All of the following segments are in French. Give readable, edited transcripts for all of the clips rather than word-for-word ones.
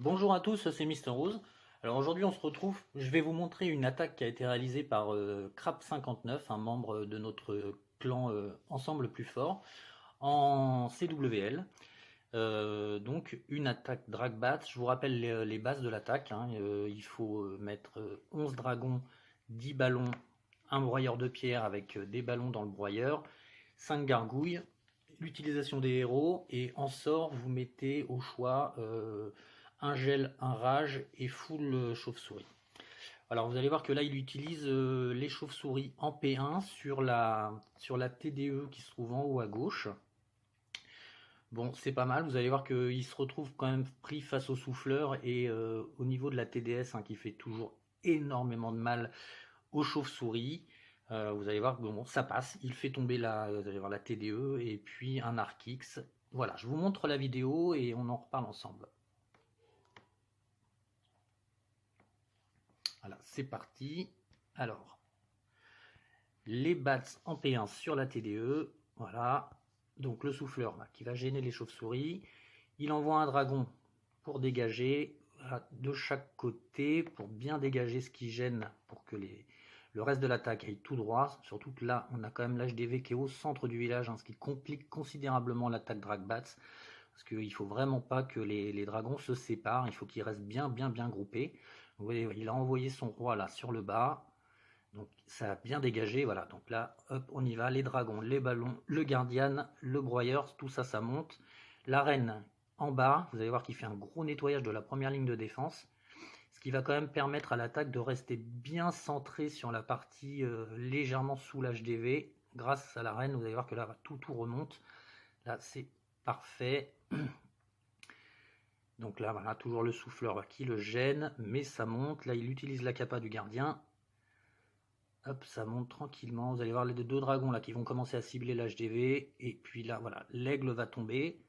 Bonjour à tous, c'est Mister Rose. Alors aujourd'hui on se retrouve, je vais vous montrer une attaque qui a été réalisée par Crap59, un membre de notre clan Ensemble Plus Fort, en CWL. Donc une attaque Dragbat, je vous rappelle les bases de l'attaque, hein. Il faut mettre 11 dragons, 10 ballons, un broyeur de pierre avec des ballons dans le broyeur, 5 gargouilles, l'utilisation des héros, et en sort vous mettez au choix un gel, un rage et full chauve-souris. Alors vous allez voir que là il utilise les chauves-souris en P1 sur la TDE qui se trouve en haut à gauche. Bon, c'est pas mal, vous allez voir qu'il se retrouve quand même pris face au souffleur et au niveau de la TDS, hein, qui fait toujours énormément de mal aux chauves-souris. Vous allez voir que bon, ça passe, il fait tomber vous allez voir la TDE et puis un Arc X. Voilà, je vous montre la vidéo et on en reparle ensemble. Voilà, c'est parti. Alors, les bats en P1 sur la TDE. Voilà, donc le souffleur là, qui va gêner les chauves-souris. Il envoie un dragon pour dégager, voilà, de chaque côté, pour bien dégager ce qui gêne, pour que le reste de l'attaque aille tout droit. Surtout que là, on a quand même l'HDV qui est au centre du village, hein, ce qui complique considérablement l'attaque Dragbats. Parce qu'il ne faut vraiment pas que les dragons se séparent, il faut qu'ils restent bien groupés. Vous voyez, il a envoyé son roi là sur le bas. Donc ça a bien dégagé, voilà. Donc là, hop, on y va, les dragons, les ballons, le guardian, le broyeur, tout ça, ça monte. La reine en bas, vous allez voir qu'il fait un gros nettoyage de la première ligne de défense, ce qui va quand même permettre à l'attaque de rester bien centrée sur la partie légèrement sous l'HDV. Grâce à la reine, vous allez voir que là, tout remonte. Là, c'est parfait. Donc là, voilà, toujours le souffleur qui le gêne, mais ça monte. Là, il utilise la capa du gardien. Hop, ça monte tranquillement. Vous allez voir les deux dragons là qui vont commencer à cibler l'HDV. Et puis là, voilà, l'aigle va tomber.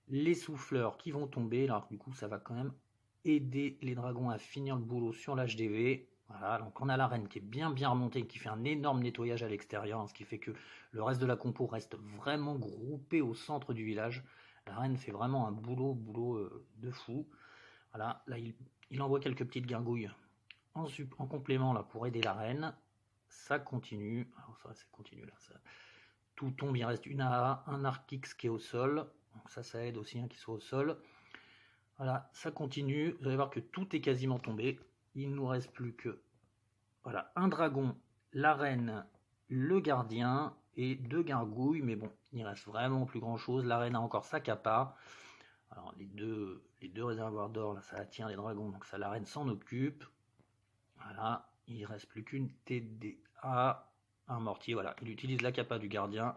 Les souffleurs qui vont tomber. Alors du coup, ça va quand même aider les dragons à finir le boulot sur l'HDV. Voilà, donc on a la reine qui est bien remontée, qui fait un énorme nettoyage à l'extérieur, hein, ce qui fait que le reste de la compo reste vraiment groupé au centre du village. La reine fait vraiment un boulot de fou. Voilà, là il envoie quelques petites gargouilles en complément là pour aider la reine. Ça continue. Alors ça continue là. Tout tombe, il reste une AA, un Arc X qui est au sol. Donc ça aide aussi, hein, qu'il soit au sol. Voilà, ça continue. Vous allez voir que tout est quasiment tombé. Il ne nous reste plus que voilà, un dragon, la reine, le gardien et deux gargouilles. Mais bon, il reste vraiment plus grand chose. La reine a encore sa capa. Alors les deux réservoirs d'or, là, ça attire les dragons, donc ça, la reine s'en occupe. Voilà, il ne reste plus qu'une TDA, un mortier. Voilà, il utilise la capa du gardien.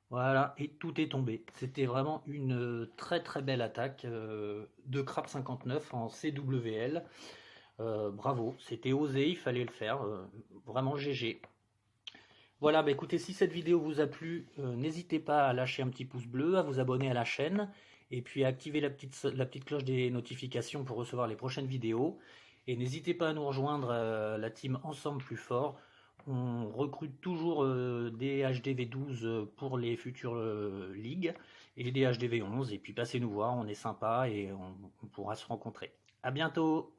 Voilà, et tout est tombé. C'était vraiment une très belle attaque de Crap59 en CWL. Bravo, c'était osé, il fallait le faire. Vraiment GG. Voilà, bah écoutez, si cette vidéo vous a plu, n'hésitez pas à lâcher un petit pouce bleu, à vous abonner à la chaîne, et puis à activer la petite cloche des notifications pour recevoir les prochaines vidéos. Et n'hésitez pas à nous rejoindre, la team Ensemble Plus Fort. On recrute toujours des HDV12 pour les futures ligues et des HDV11. Et puis passez nous voir, on est sympa et on pourra se rencontrer. À bientôt!